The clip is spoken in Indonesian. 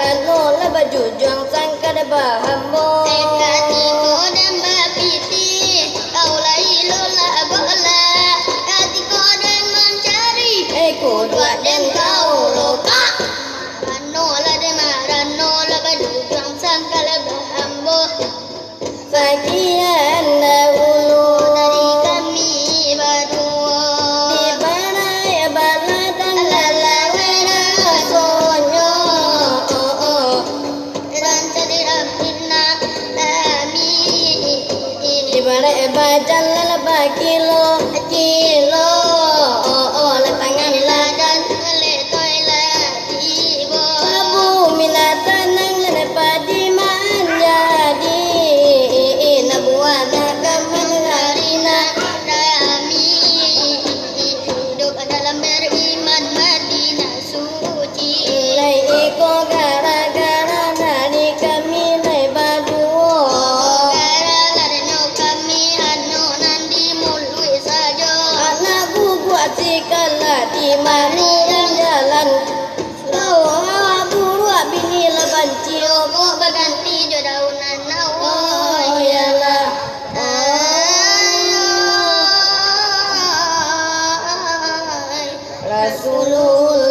rano la baju juang sangka de bahambo Ekati kodam bapiti kaulai lola bola kati kodam mencari kudua den kau loka ranola de maranola baju juang sangkala bahambo sekian dahulu dari kami berdua di mana ya balatan lalawena sonyo dan cedera pina kami di mana ya bajan lalaba kilo kilo la tangan dan letoi latibo Abu minatan nang lene padi man jadi nabuana kaman harina kami hidup dalam beriman Madinah suci lai iko gara-gara nani kami lai baduo gara-garanya kami anu nandi mului saja anak buat sikala di mani yang jalan lawa buru bini leban cio kok berganti jodaunan nawa oh yalah Rasulullah